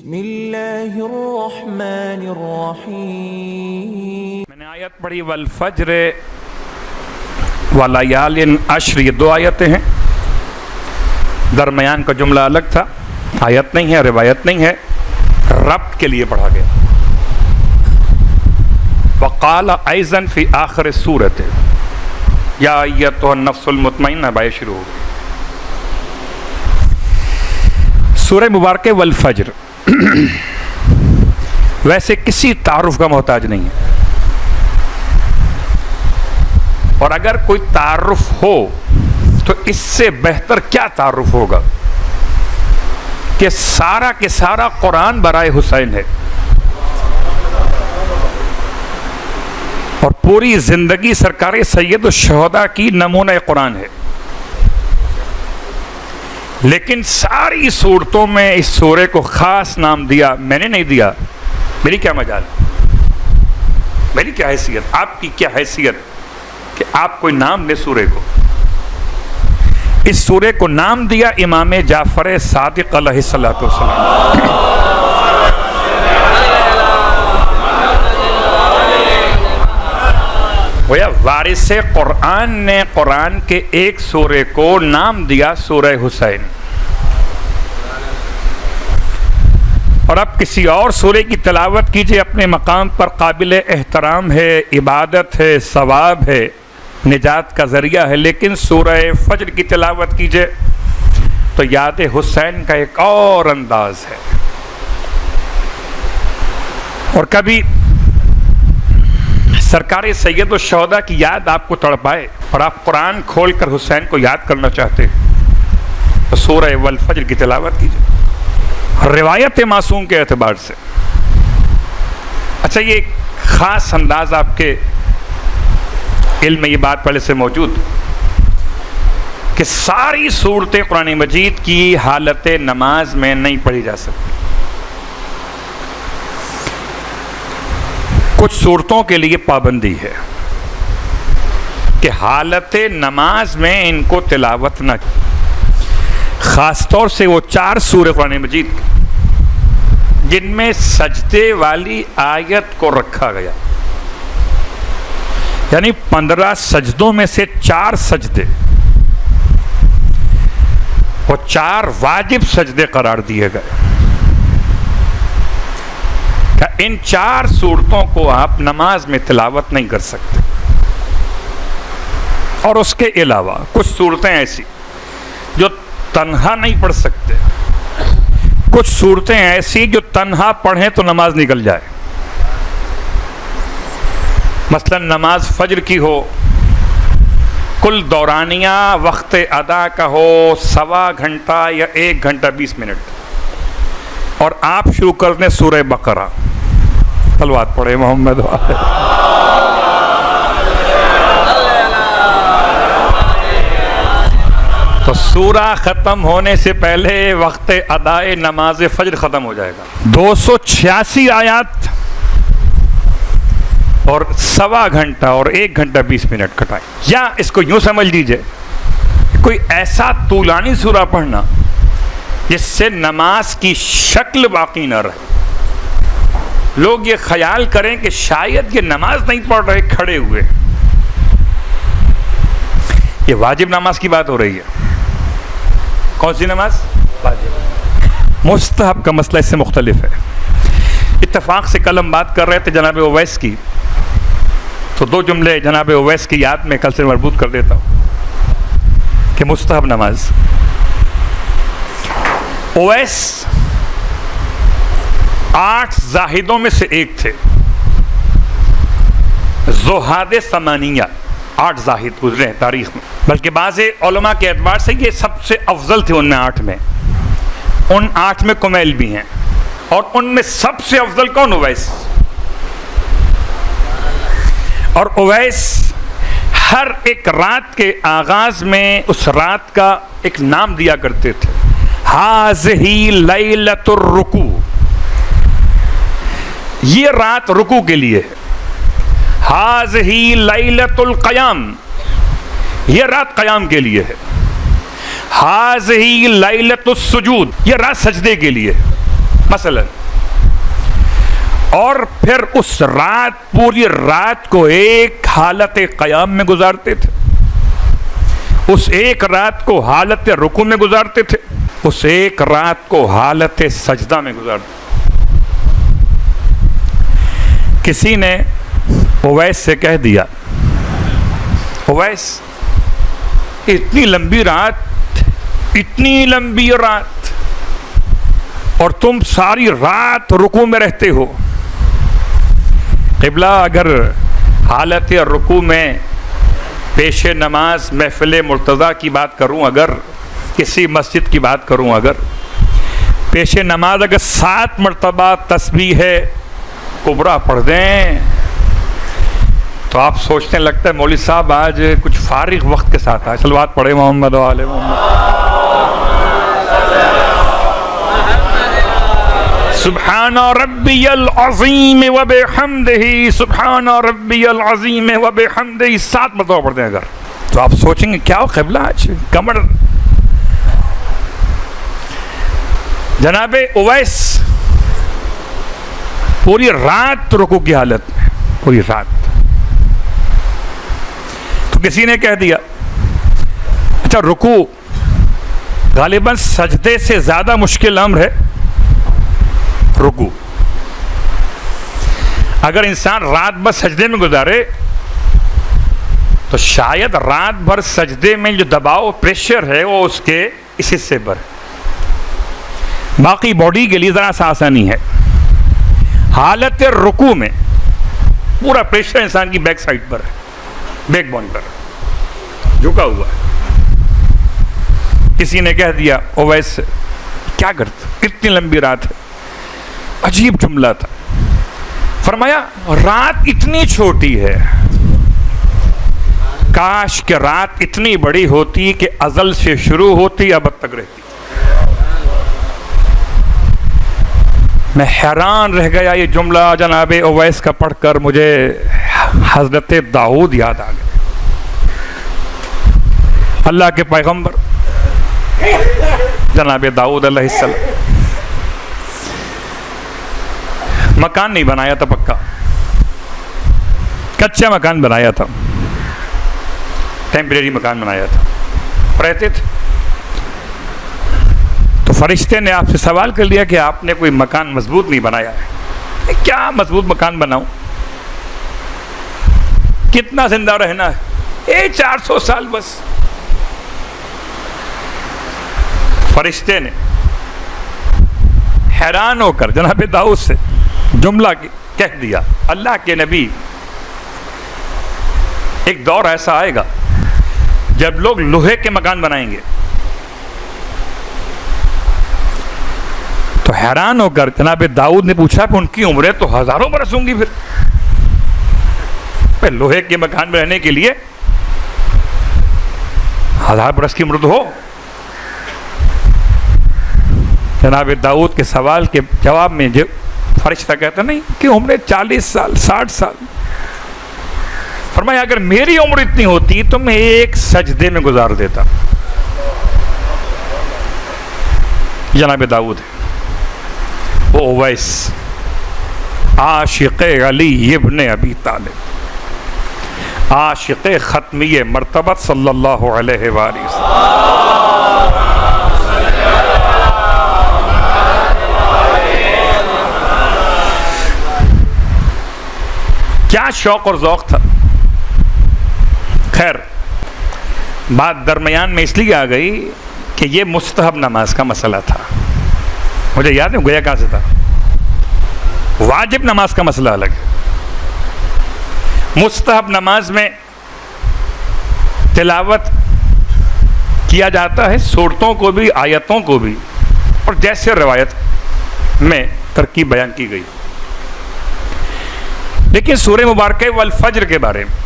بسم اللہ الرحمن الرحیم. میں نے آیت پڑھی والفجر ولیال عشر، یہ دو آیتیں ہیں. درمیان کا جملہ الگ تھا، آیت نہیں ہے، روایت نہیں ہے، ربط کے لیے پڑھا گیا. وقال ایضا فی آخر سورۃ یا ایتھا النفس المطمئنہ، بائے شروع ہو گئی. سورہ مبارکہ والفجر ویسے کسی تعارف کا محتاج نہیں ہے، اور اگر کوئی تعارف ہو تو اس سے بہتر کیا تعارف ہوگا کہ سارا کے سارا قرآن برائے حسین ہے، اور پوری زندگی سرکار سید الشہداء کی نمونہ قرآن ہے. لیکن ساری صورتوں میں اس سورے کو خاص نام دیا. میں نے نہیں دیا، میری کیا مجال، میری کیا حیثیت، آپ کی کیا حیثیت کہ آپ کوئی نام دے سورے کو. اس سورے کو نام دیا امام جعفر صادق علیہ الصلوۃ والسلام. گویا وارث قرآن نے قرآن کے ایک سورے کو نام دیا سورہ حسین، اور اب کسی اور سورے کی تلاوت کیجئے، اپنے مقام پر قابل احترام ہے، عبادت ہے، ثواب ہے، نجات کا ذریعہ ہے. لیکن سورہ فجر کی تلاوت کیجئے تو یاد حسین کا ایک اور انداز ہے. اور کبھی سرکار سید الشہداء کی یاد آپ کو تڑپائے اور آپ قرآن کھول کر حسین کو یاد کرنا چاہتے ہیں تو سورہ والفجر کی تلاوت کیجئے، روایت معصوم کے اعتبار سے. اچھا، یہ ایک خاص انداز آپ کے علم میں یہ بات پہلے سے موجود کہ ساری صورتیں قرآن مجید کی حالت نماز میں نہیں پڑھی جا سکتی. کچھ صورتوں کے لیے پابندی ہے کہ حالت نماز میں ان کو تلاوت نہ، خاص طور سے وہ 4 سورہ قرآن مجید جن میں سجدے والی آیت کو رکھا گیا، یعنی 15 سجدوں میں سے 4 سجدے اور 4 واجب سجدے قرار دیے گئے. کہ ان 4 صورتوں کو آپ نماز میں تلاوت نہیں کر سکتے. اور اس کے علاوہ کچھ صورتیں ایسی جو تنہا نہیں پڑھ سکتے، کچھ صورتیں ایسی جو تنہا پڑھیں تو نماز نکل جائے. مثلا نماز فجر کی ہو، کل دورانیہ وقت ادا کا ہو 1.25 گھنٹہ یا 1 گھنٹہ 20 منٹ، اور آپ شروع کر دیں سورہ بقرہ، صلوات پڑھے محمد والے. تو سورہ ختم ہونے سے پہلے وقت ادائے نماز فجر ختم ہو جائے گا. 286 آیات اور 1.25 گھنٹہ اور 1 گھنٹہ 20 منٹ کٹائیں. یا اس کو یوں سمجھ لیجئے، کوئی ایسا طولانی سورہ پڑھنا جس سے نماز کی شکل باقی نہ رہے، لوگ یہ خیال کریں کہ شاید یہ نماز نہیں پڑھ رہے کھڑے ہوئے. یہ واجب نماز کی بات ہو رہی ہے. کون سی نماز؟ واجب. مستحب کا مسئلہ اس سے مختلف ہے. اتفاق سے کل ہم بات کر رہے تھے جناب اویس کی، تو 2 جملے جناب اویس کی یاد میں کل سے مربوط کر دیتا ہوں کہ مستحب نماز. اویس 8 زاہدوں میں سے ایک تھے، زہاد ثمانیہ. 8 زاہد گزرے ہیں تاریخ میں، بلکہ بعض علماء کے اعتبار سے یہ سب سے افضل تھے ان 8 میں. ان 8 میں کمیل بھی ہیں، اور ان میں سب سے افضل کون؟ اویس. اور اویس ہر ایک رات کے آغاز میں اس رات کا ایک نام دیا کرتے تھے، ہاذہی لیلۃ الرکوع، یہ رات رکوع کے لیے ہے. ہاذہی لیلۃ القیام، یہ رات قیام کے لیے ہے. ہاذہی لیلۃ السجود، یہ رات سجدے کے لیے. مثلا، اور پھر اس رات پوری رات کو ایک حالت قیام میں گزارتے تھے، اس ایک رات کو حالت رکوع میں گزارتے تھے، اس ایک رات کو حالت سجدہ میں گزارتے تھے۔ کسی نے اویس سے کہہ دیا، اویس اتنی لمبی رات، اتنی لمبی رات، اور تم ساری رات رکوع میں رہتے ہو۔ قبلہ، اگر حالت رکوع میں پیش نماز محفل مرتضیٰ کی بات کروں، اگر کسی مسجد کی بات کروں، اگر پیش نماز اگر 7 مرتبہ تسبیح کبریٰ پڑھ دیں تو آپ سوچنے لگتا ہے مولوی صاحب آج کچھ فارغ وقت کے ساتھ آئے۔ صلوات پڑھے محمد و آل محمد۔ سبحان ربی العظیم و بحمدہ، سبحان ربی العظیم و بحمدہ 7 مرتبہ پڑھتے ہیں اگر، تو آپ سوچیں گے کیا ہو قبلہ آج کمر۔ جناب اویس پوری رات رکوع کی حالت میں، پوری رات۔ تو کسی نے کہہ دیا اچھا رکوع غالباً سجدے سے زیادہ مشکل امر ہے رکوع، اگر انسان رات بھر سجدے میں گزارے تو شاید رات بھر سجدے میں جو دباؤ پریشر ہے وہ اس کے اس حصے پر ہے، باقی باڈی کے لیے ذرا سا آسانی ہے۔ حالت رکوع میں پورا پریشر انسان کی بیک سائڈ پر ہے، بیک بون پر جھکا ہوا ہے۔ کسی نے کہہ دیا اویس کیا کرتا، اتنی لمبی رات ہے۔ عجیب جملہ تھا، فرمایا رات اتنی چھوٹی ہے، کاش کہ رات اتنی بڑی ہوتی کہ ازل سے شروع ہوتی ابد تک رہتی۔ میں حیران رہ گیا، یہ جملہ جناب اویس کا پڑھ کر مجھے حضرت داؤد یاد آ گئے، اللہ کے پیغمبر جناب داؤد علیہ السلام۔ مکان نہیں بنایا تھا پکا، کچا مکان بنایا تھا، ٹیمپریری مکان بنایا تھا، رہتے تھے۔ تو فرشتے نے آپ سے سوال کر لیا کہ آپ نے کوئی مکان مضبوط نہیں بنایا ہے۔ کیا مضبوط مکان بناؤں، کتنا زندہ رہنا ہے، 400 سال بس۔ فرشتے نے حیران ہو کر جناب داؤد سے جملہ کہہ دیا، اللہ کے نبی ایک دور ایسا آئے گا جب لوگ لوہے کے مکان بنائیں گے۔ تو حیران ہو کر جناب داؤد نے پوچھا کہ ان کی عمریں تو ہزاروں برس ہوں گی، پھر لوہے کے مکان میں رہنے کے لیے 1000 برس کی عمر تو ہو۔ جناب داؤد کے سوال کے جواب میں فرشتہ کہتا نہیں کہ عمریں 40 سال 60 سال۔ فرمایا اگر میری عمر اتنی ہوتی تو میں ایک سجدے میں گزار دیتا۔ جناب داؤد وہ اویس عاشق علی ابن ابی طالب، عاشق ختمی مرتبت صلی اللہ علیہ وآلہ وسلم۔ کیا شوق اور ذوق تھا۔ خیر بات درمیان میں اس لیے آ گئی کہ یہ مستحب نماز کا مسئلہ تھا، مجھے یاد ہے گویا کہاں سے تھا، واجب نماز کا مسئلہ الگ ہے۔ مستحب نماز میں تلاوت کیا جاتا ہے سورتوں کو بھی آیتوں کو بھی، اور جیسے روایت میں ترکیب بیان کی گئی۔ لیکن سورہ مبارکہ والفجر کے بارے میں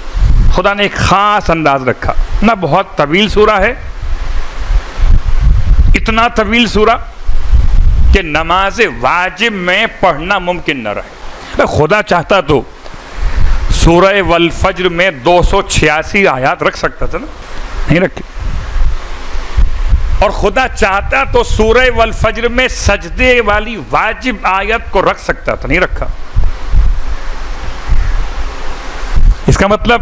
خدا نے ایک خاص انداز رکھا، نہ بہت طویل سورہ ہے، اتنا طویل سورہ کہ نماز واجب میں پڑھنا ممکن نہ رہے۔ خدا چاہتا تو سورہ والفجر میں 286 آیات رکھ سکتا تھا نا، نہیں رکھی۔ اور خدا چاہتا تو سورہ والفجر میں سجدے والی واجب آیت کو رکھ سکتا تھا، نہیں رکھا۔ اس کا مطلب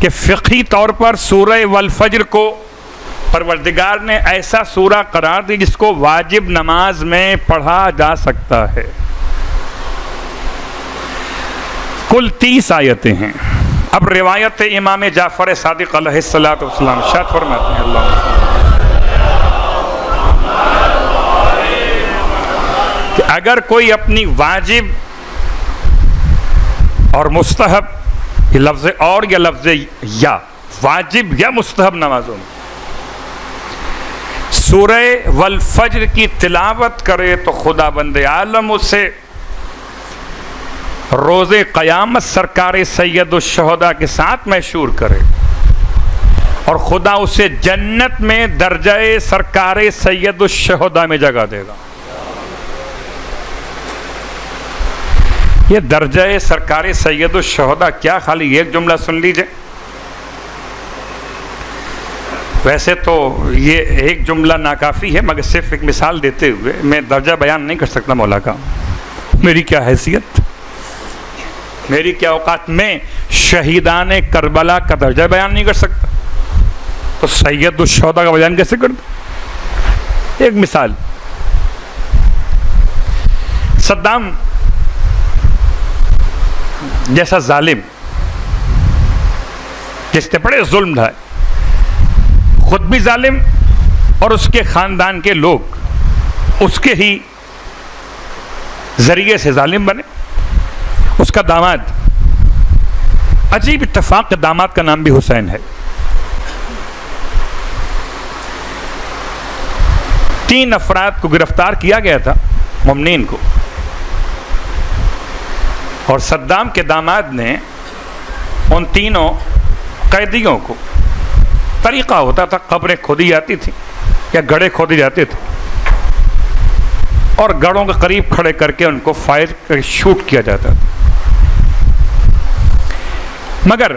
کہ فقہی طور پر سورہ والفجر کو پروردگار نے ایسا سورہ قرار دی جس کو واجب نماز میں پڑھا جا سکتا ہے۔ کل 30 آیتیں ہیں۔ اب روایت امام جعفر صادق علیہ السلام ارشاد فرماتے ہیں اللہ کہ اگر کوئی اپنی واجب اور مستحب، یہ لفظ اور یا لفظ یا، واجب یا مستحب نمازوں میں سورہ والفجر کی تلاوت کرے تو خدا بند عالم اسے روز قیامت سرکار سید الشہداء کے ساتھ محشور کرے، اور خدا اسے جنت میں درجہ سرکار سید الشہداء میں جگہ دے گا۔ یہ درجہ سرکار سید الشہداء کیا، خالی ایک جملہ سن لیجئے۔ ویسے تو یہ ایک جملہ ناکافی ہے، مگر صرف ایک مثال دیتے ہوئے میں درجہ بیان نہیں کر سکتا مولا کا، میری کیا حیثیت، میری کیا اوقات، میں شہیدان کربلا کا درجہ بیان نہیں کر سکتا تو سید الشہداء کا بیان کیسے کر دوں؟ ایک مثال، صدام جیسا ظالم جس نے بڑے ظلم ڈھائے، خود بھی ظالم اور اس کے خاندان کے لوگ اس کے ہی ذریعے سے ظالم بنے۔ اس کا داماد، عجیب اتفاق کے داماد کا نام بھی حسین ہے۔ 3 افراد کو گرفتار کیا گیا تھا، مومنین کو، اور صدام کے داماد نے ان تینوں قیدیوں کو، طریقہ ہوتا تھا قبریں کھودی جاتی تھیں یا گڑھے کھودے جاتے تھے، اور گڑھوں کے قریب کھڑے کر کے ان کو فائر کر شوٹ کیا جاتا تھا۔ مگر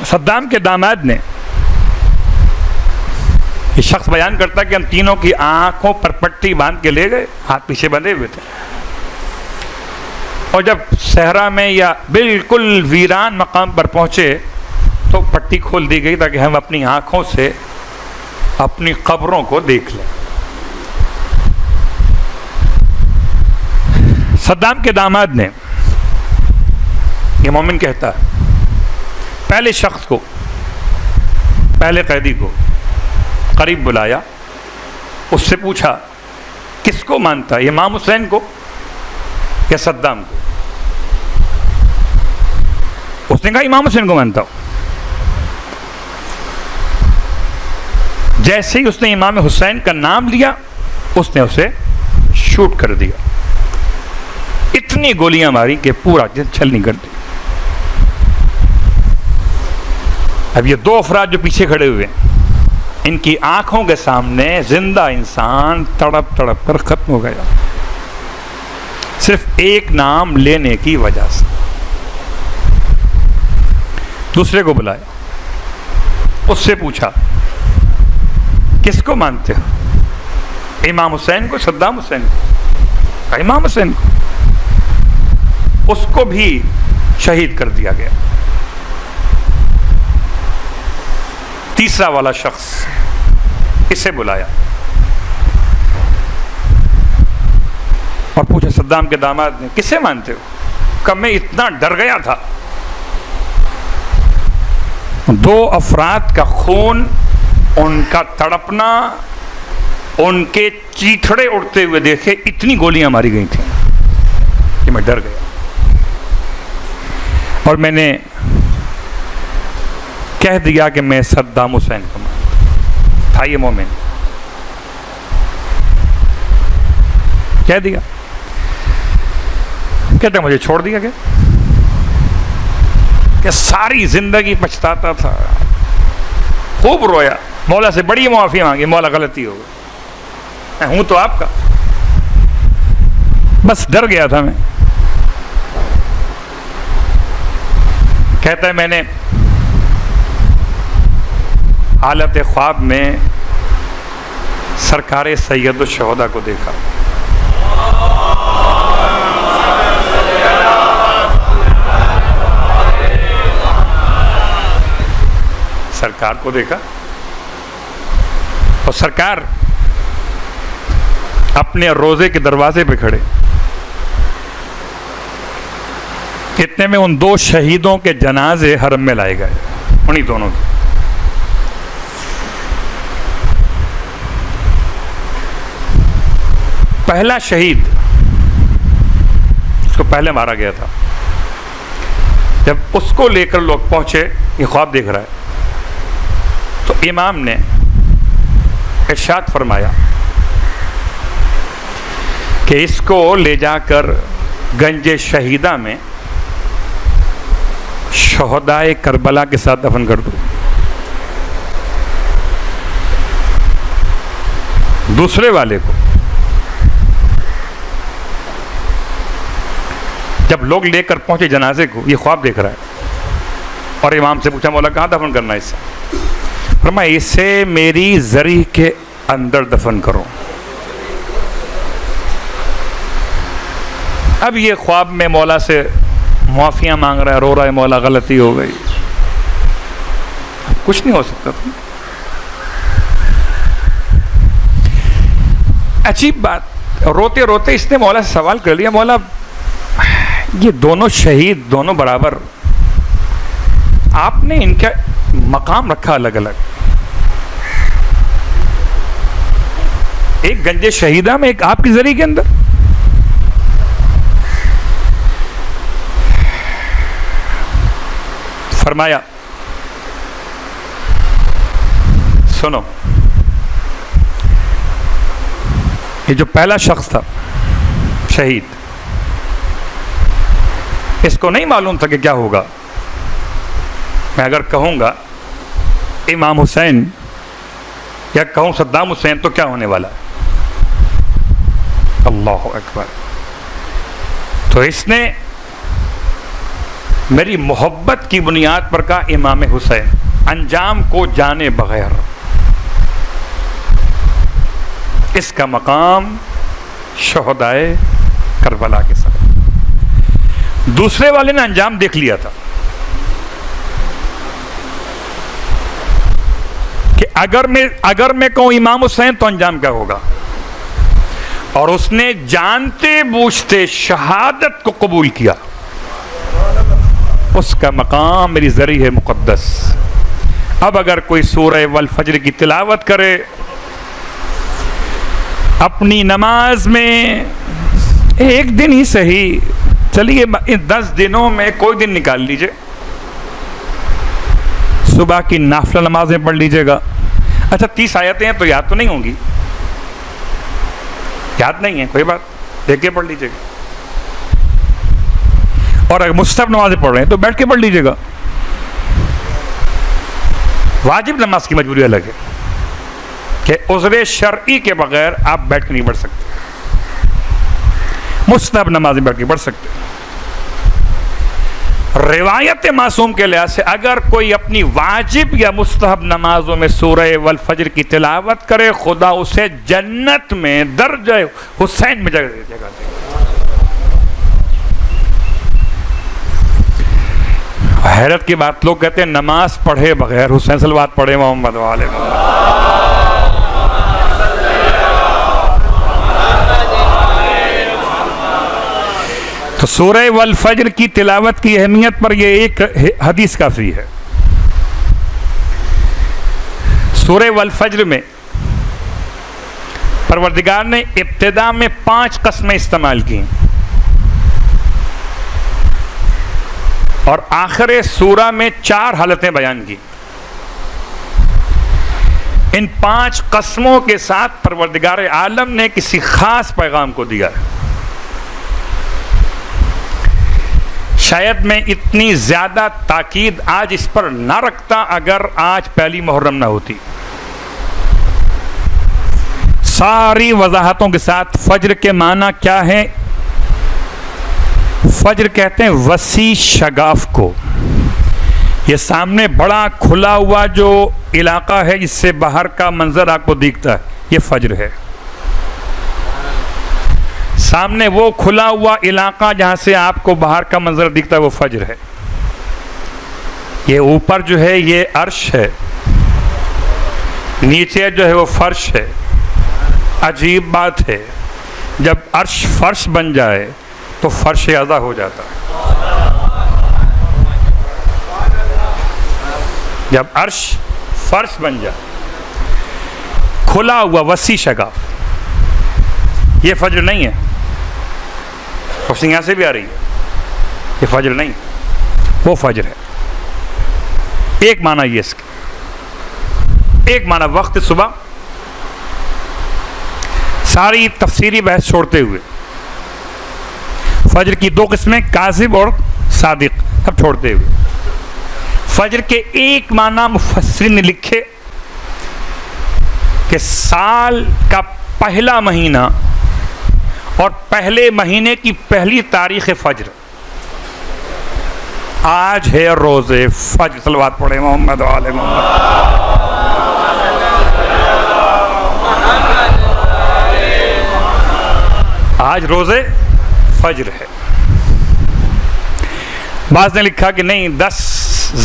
صدام کے داماد نے، یہ شخص بیان کرتا کہ ہم تینوں کی آنکھوں پر پٹی باندھ کے لے گئے، ہاتھ پیچھے بندھے ہوئے تھے، اور جب صحرا میں یا بالکل ویران مقام پر پہنچے تو پٹی کھول دی گئی تاکہ ہم اپنی آنکھوں سے اپنی قبروں کو دیکھ لیں۔ صدام کے داماد نے، یہ مومن کہتا ہے، پہلے شخص کو، پہلے قیدی کو قریب بلایا، اس سے پوچھا کس کو مانتا ہے، امام حسین کو یا صدام کو؟ اس نے کہا امام حسین کو مانتا ہوں۔ جیسے ہی اس نے امام حسین کا نام لیا اس نے اسے شوٹ کر دیا، اتنی گولیاں ماری کہ پورا جسم چھلنی کر دی۔ اب یہ 2 افراد جو پیچھے کھڑے ہوئے ہیں، ان کی آنکھوں کے سامنے زندہ انسان تڑپ تڑپ کر ختم ہو گیا، صرف ایک نام لینے کی وجہ سے۔ دوسرے کو بلایا، اس سے پوچھا کس کو مانتے ہو، امام حسین کو، صدام حسین کو؟ امام حسین کو۔ اس کو بھی شہید کر دیا گیا۔ تیسرا والا شخص، اسے بلایا اور پوچھا صدام کے داماد نے کسے مانتے ہو؟ کہ میں اتنا ڈر گیا تھا، 2 افراد کا خون، ان کا تڑپنا، ان کے چیتھڑے اڑتے ہوئے دیکھے، اتنی گولیاں ماری گئی تھیں کہ میں ڈر گیا، اور میں نے کہہ دیا کہ میں صدام حسین کو مانتا تھا۔ یہ مومن کہہ دیا، کہتے مجھے چھوڑ دیا گیا کہ ساری زندگی پچھتاتا تھا، خوب رویا، مولا سے بڑی معافی مانگی، مولا غلطی ہو گئی، میں ہوں تو آپ کا، بس ڈر گیا تھا میں۔ کہتا ہے میں نے حالت خواب میں سرکار سید الشہداء کو دیکھا. سرکار کو دیکھا اور سرکار اپنے روضے کے دروازے پہ کھڑے. اتنے میں ان 2 شہیدوں کے جنازے حرم میں لائے گئے, انہی دونوں کے. پہلا شہید اس کو پہلے مارا گیا تھا, جب اس کو لے کر لوگ پہنچے, یہ خواب دیکھ رہا ہے, تو امام نے ارشاد فرمایا کہ اس کو لے جا کر گنج شہیدہ میں شہدائے کربلا کے ساتھ دفن کر دو. دوسرے والے کو جب لوگ لے کر پہنچے جنازے کو, یہ خواب دیکھ رہا ہے اور امام سے پوچھا مولا کہاں دفن کرنا ہے اسے؟ فرمایا اسے میری زری کے اندر دفن کرو. اب یہ خواب میں مولا سے معافیاں مانگ رہا ہے, رو رہا ہے, مولا غلطی ہو گئی. کچھ نہیں ہو سکتا تھا. عجیب بات, روتے روتے اس نے مولا سے سوال کر لیا, مولا یہ دونوں شہید دونوں برابر, آپ نے ان کا مقام رکھا الگ الگ, ایک گنج شہیدہ میں, ایک آپ کی زری کے اندر. فرمایا سنو, یہ جو پہلا شخص تھا شہید, اس کو نہیں معلوم تھا کہ کیا ہوگا. میں اگر کہوں گا امام حسین یا کہوں صدام حسین تو کیا ہونے والا ہے؟ اللہ اکبر. تو اس نے میری محبت کی بنیاد پر کہا امام حسین, انجام کو جانے بغیر. اس کا مقام شہدائے کربلا کے ساتھ. دوسرے والے نے انجام دیکھ لیا تھا کہ اگر میں کہوں امام حسین تو انجام کیا ہوگا, اور اس نے جانتے بوجھتے شہادت کو قبول کیا. اس کا مقام میری زری ہے مقدس. اب اگر کوئی سورہ والفجر کی تلاوت کرے اپنی نماز میں, ایک دن ہی صحیح, چلیے 10 دنوں میں کوئی دن نکال لیجئے, صبح کی نافلہ نمازیں پڑھ لیجئے گا. اچھا 30 آیتیں ہیں تو یاد تو نہیں ہوں گی, یاد نہیں ہے کوئی بات, دیکھ کے پڑھ لیجئے گا. اور اگر مستحب نمازیں پڑھ رہے ہیں تو بیٹھ کے پڑھ لیجئے گا. واجب نماز کی مجبوری الگ ہے کہ عذر شرعی کے بغیر آپ بیٹھ کے نہیں پڑھ سکتے, مستحب نمازیں بیٹھ کے پڑھ سکتے. روایت معصوم کے لحاظ سے اگر کوئی اپنی واجب یا مستحب نمازوں میں سورہ والفجر کی تلاوت کرے, خدا اسے جنت میں درجہ حسین میں جگہ دے گا. حیرت کی بات, لوگ کہتے ہیں نماز پڑھے بغیر حسین صلوات پڑھے محمد والے تو سورہ والفجر کی تلاوت کی اہمیت پر یہ ایک حدیث کافی ہے. سورہ والفجر میں پروردگار نے ابتدا میں 5 قسمیں استعمال کی اور آخر سورہ میں 4 حالتیں بیان کی. ان 5 قسموں کے ساتھ پروردگار عالم نے کسی خاص پیغام کو دیا ہے. شاید میں اتنی زیادہ تاکید آج اس پر نہ رکھتا اگر آج پہلی محرم نہ ہوتی. ساری وضاحتوں کے ساتھ فجر کے معنی کیا ہے؟ فجر کہتے ہیں وسیع شگاف کو. یہ سامنے بڑا کھلا ہوا جو علاقہ ہے جس سے باہر کا منظر آپ کو دکھتا ہے, یہ فجر ہے. سامنے وہ کھلا ہوا علاقہ جہاں سے آپ کو باہر کا منظر دکھتا ہے وہ فجر ہے. یہ اوپر جو ہے یہ عرش ہے, نیچے جو ہے وہ فرش ہے. عجیب بات ہے, جب عرش فرش بن جائے تو فرش اعضا ہو جاتا ہے. جب عرش فرش بن جائے, کھلا ہوا وسیع شگاف, یہ فجر نہیں ہے. روشنی یہاں سے بھی آ رہی ہے, یہ فجر نہیں, وہ فجر ہے. ایک معنی یہ اس کا, ایک معنی وقت صبح. ساری تفسیری بحث چھوڑتے ہوئے فجر کی دو قسمیں, کاذب اور صادق, سب چھوڑتے ہوئے فجر کے ایک معنی مفسرین نے لکھے کہ سال کا پہلا مہینہ اور پہلے مہینے کی پہلی تاریخ فجر. آج ہے روز فجر. صلوات پڑھے محمد و آل محمد. آج روز فجر ہے. بعض نے لکھا کہ نہیں, 10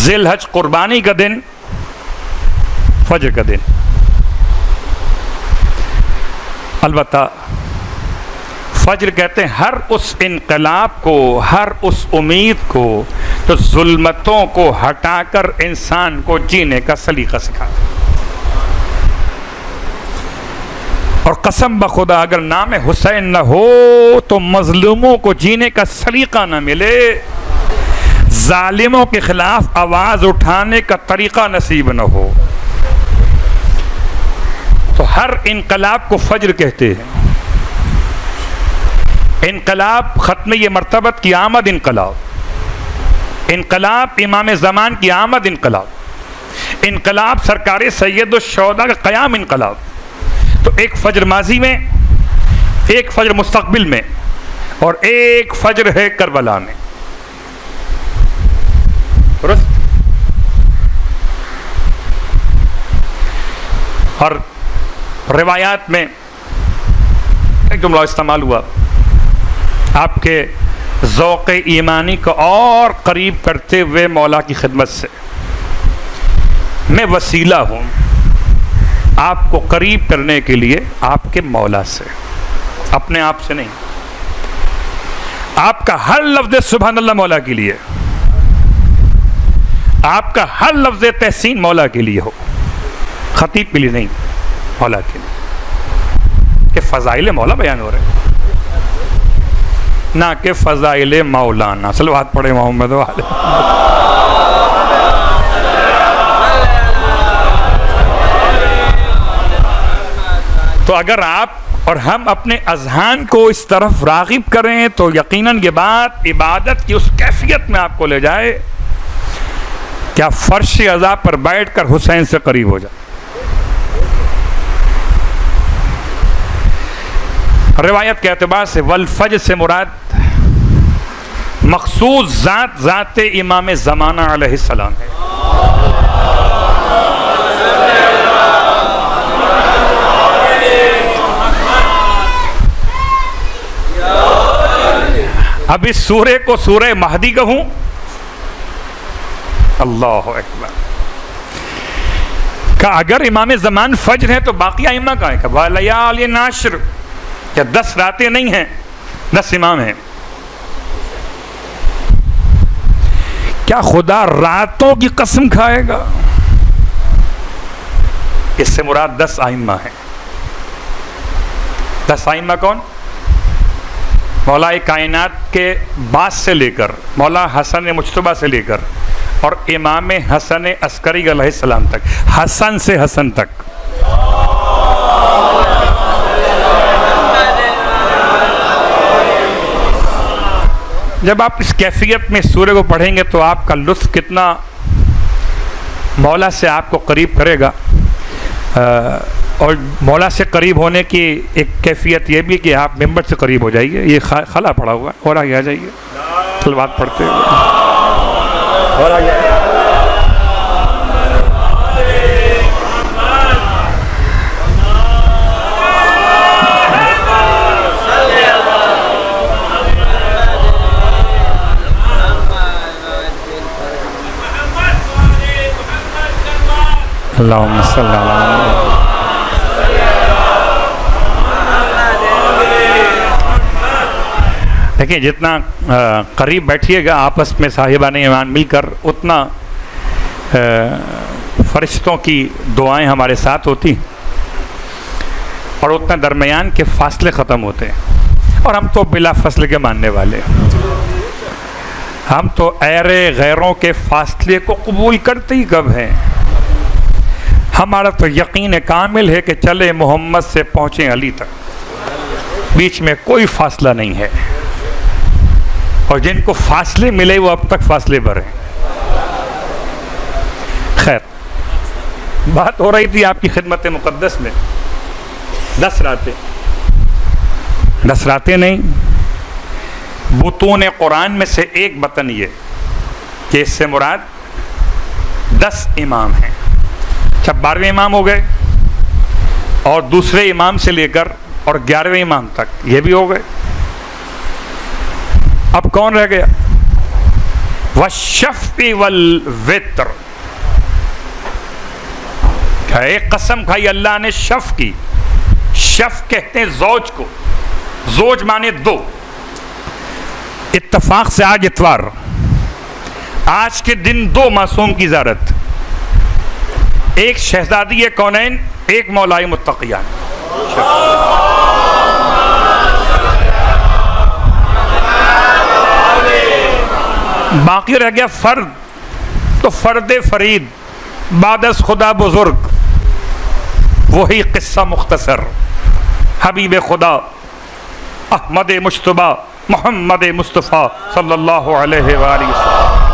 ذی الحج قربانی کا دن فجر کا دن. البتہ فجر کہتے ہیں ہر اس انقلاب کو, ہر اس امید کو جو ظلمتوں کو ہٹا کر انسان کو جینے کا سلیقہ سکھاتا. اور قسم بخدا اگر نام حسین نہ ہو تو مظلوموں کو جینے کا سلیقہ نہ ملے, ظالموں کے خلاف آواز اٹھانے کا طریقہ نصیب نہ ہو. تو ہر انقلاب کو فجر کہتے ہیں. انقلاب ختم یہ مرتبت کی آمد انقلاب, انقلاب امام زمان کی آمد انقلاب, انقلاب سرکار سید الشہداء کا قیام انقلاب. تو ایک فجر ماضی میں, ایک فجر مستقبل میں, اور ایک فجر ہے کربلا میں. درست. اور روایات میں ایک جملہ استعمال ہوا, آپ کے ذوق ایمانی کو اور قریب کرتے ہوئے مولا کی خدمت سے, میں وسیلہ ہوں آپ کو قریب کرنے کے لیے آپ کے مولا سے, اپنے آپ سے نہیں. آپ کا ہر لفظ سبحان اللہ مولا کے لیے, آپ کا ہر لفظ تحسین مولا کے لیے ہو, خطیب کے لیے نہیں, مولا کے لیے. کہ فضائل مولا بیان ہو رہے ہیں, نہ کہ فضائل مولانا. صلوات پڑھے محمد و آل. تو اگر آپ اور ہم اپنے اذہان کو اس طرف راغب کریں تو یقیناً یہ بات عبادت کی اس کیفیت میں آپ کو لے جائے کہ آپ فرش عزا پر بیٹھ کر حسین سے قریب ہو جائے. روایت کے اعتبار سے والفجر سے مراد مخصوص ذات امام زمانہ علیہ السلام ہے. اب اس سورے کو سورہ مہدی کہوں, اللہ اکبر, کہ اگر امام زمان فجر ہے تو باقی ائمہ کا ہے کہ وَلَيَالِ نَاشِرِ, کیا 10 راتیں نہیں ہیں, 10 امام ہیں. کیا خدا راتوں کی قسم کھائے گا؟ اس سے مراد 10 ائمہ ہیں. 10 ائمہ کون؟ مولا کائنات کے باس سے لے کر, مولا حسن مجتبیٰ سے لے کر, اور امام حسن عسکری علیہ السلام تک, حسن سے حسن تک. جب آپ اس کیفیت میں سورہ کو پڑھیں گے تو آپ کا لطف کتنا مولا سے آپ کو قریب کرے گا. اور مولا سے قریب ہونے کی ایک کیفیت یہ بھی کہ آپ ممبر سے قریب ہو جائیے. یہ خلا پڑا ہوا ہے, اور آگے آ جائیے, صلوات پڑھتے ہوئے اور آگے. اللہم صلی اللہ دیکھیں جتنا قریب بیٹھیے گا آپس میں صاحبان ایمان مل کر اتنا فرشتوں کی دعائیں ہمارے ساتھ ہوتی اور اتنا درمیان کے فاصلے ختم ہوتے ہیں. اور ہم تو بلا فاصلے کے ماننے والے، ہم تو غیروں کے فاصلے کو قبول کرتے ہی کب ہیں. ہمارا تو یقین کامل ہے کہ چلے محمد سے پہنچیں علی تک، بیچ میں کوئی فاصلہ نہیں ہے. اور جن کو فاصلے ملے وہ اب تک فاصلے پر ہیں. خیر، بات ہو رہی تھی آپ کی خدمت مقدس میں 10 راتیں نہیں، بطون قرآن میں سے ایک بطن یہ کہ اس سے مراد 10 امام ہیں. اچھا 12ویں امام ہو گئے، اور دوسرے امام سے لے کر اور 11ویں امام تک یہ بھی ہو گئے. اب کون رہ گیا؟ وَالشَّفْعِ وَالْوِتْرِ. ایک قسم کھائی اللہ نے شف کی. شف کہتے ہیں زوج کو، زوج مانے 2. اتفاق سے آج اتوار، آج کے دن 2 معصوم کی زیارت، ایک شہزادی کونین، ایک مولائے متقیان. باقی رہ گیا فرد، تو فرد فرید بعد از خدا بزرگ، وہی قصہ مختصر حبیب خدا احمد مجتبیٰ محمد مصطفیٰ صلی اللہ علیہ وآلہ وسلم.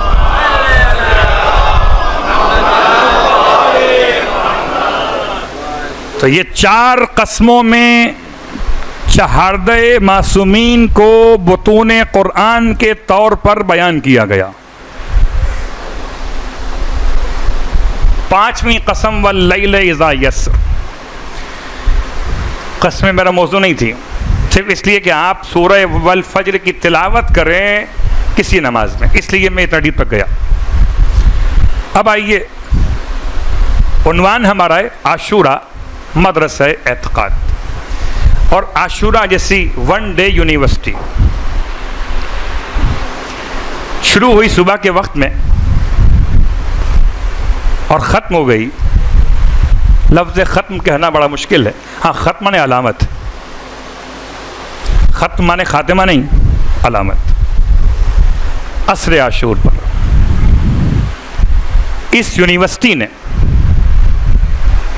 تو یہ 4 قسموں میں چہاردہ معصومین کو بطون قرآن کے طور پر بیان کیا گیا. 5ویں قسم واللیل اذا یسر. قسمیں میرا موضوع نہیں تھی، صرف اس لیے کہ آپ سورہ والفجر کی تلاوت کریں کسی نماز میں، اس لیے میں اتنا ڈیپ تک گیا. اب آئیے، عنوان ہمارا ہے عاشورہ مدرسہ اعتقاد. اور عاشورہ جیسی 1 ڈے یونیورسٹی شروع ہوئی صبح کے وقت میں اور ختم ہو گئی. لفظ ختم کہنا بڑا مشکل ہے. ہاں، ختم نے علامت، ختم مانے خاتمہ نہیں، علامت. عصر عاشور پر اس یونیورسٹی نے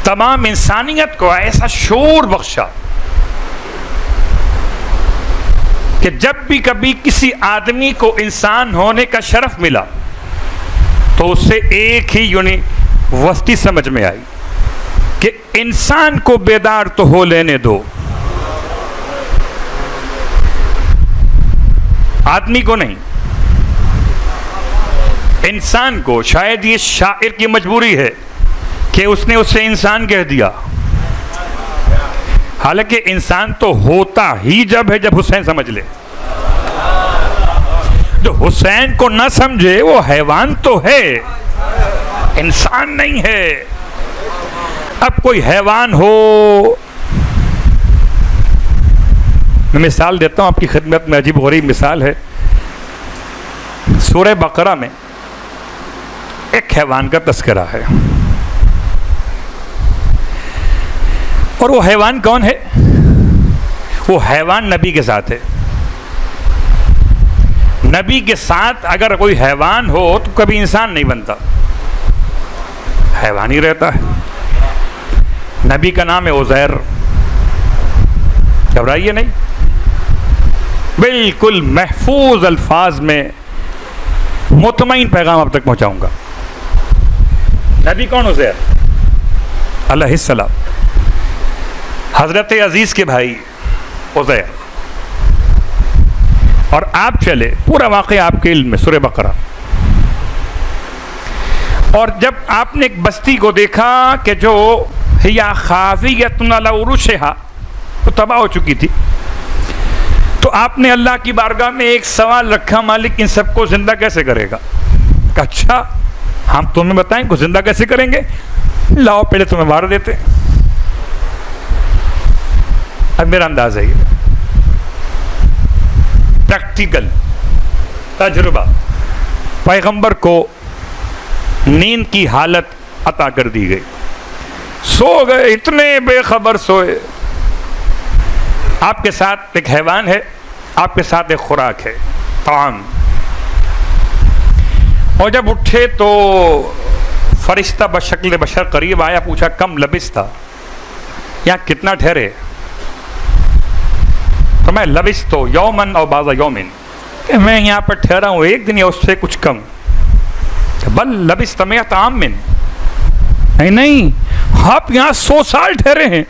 تمام انسانیت کو ایسا شعور بخشا کہ جب بھی کبھی کسی آدمی کو انسان ہونے کا شرف ملا تو اسے ایک ہی یونیورسٹی سمجھ میں آئی کہ انسان کو بیدار تو ہو لینے دو، آدمی کو نہیں، انسان کو. شاید یہ شاعر کی مجبوری ہے کہ اس نے اسے انسان کہہ دیا، حالانکہ انسان تو ہوتا ہی جب ہے جب حسین سمجھ لے. جو حسین کو نہ سمجھے وہ حیوان تو ہے، انسان نہیں ہے. اب کوئی حیوان ہو، میں مثال دیتا ہوں آپ کی خدمت میں، عجیب غریب مثال ہے. سورہ بقرہ میں ایک حیوان کا تذکرہ ہے، اور وہ حیوان کون ہے؟ وہ حیوان نبی کے ساتھ ہے. نبی کے ساتھ اگر کوئی حیوان ہو تو کبھی انسان نہیں بنتا، حیوان ہی رہتا ہے. نبی کا نام ہے عزیر. گھبرائیے نہیں، بالکل محفوظ الفاظ میں مطمئن پیغام اب تک پہنچاؤں گا. نبی کون؟ عزیر علیہ السلام، حضرت عزیز کے بھائی عزیر. اور آپ چلے، پورا واقعہ آپ کے علم میں، سورہ بقرہ. اور جب آپ نے ایک بستی کو دیکھا کہ جو ہیا خاویۃ علی عروشہا، تو تباہ ہو چکی تھی، تو آپ نے اللہ کی بارگاہ میں ایک سوال رکھا، مالک ان سب کو زندہ کیسے کرے گا؟ کہا اچھا ہم تمہیں بتائیں کہ زندہ کیسے کریں گے؟ لاؤ پہلے تمہیں مار دیتے. اب میرا انداز ہے یہ پریکٹیکل تجربہ. پیغمبر کو نیند کی حالت عطا کر دی گئی, سو گئے, اتنے بے خبر سوئے. آپ کے ساتھ ایک حیوان ہے, آپ کے ساتھ ایک خوراک ہے, طعام. اور جب اٹھے تو فرشتہ بشکل بشر قریب آیا, پوچھا کم لبس تھا, یہاں کتنا ٹھہرے؟ تو میں لبس تو یومن اور بعض یومن, کہ میں یہاں پر ٹھہرا ہوں ایک دن یا اس سے کچھ کم. بل لبس تمیت عام من, نہیں آپ یہاں 100 سال ٹھہرے ہیں.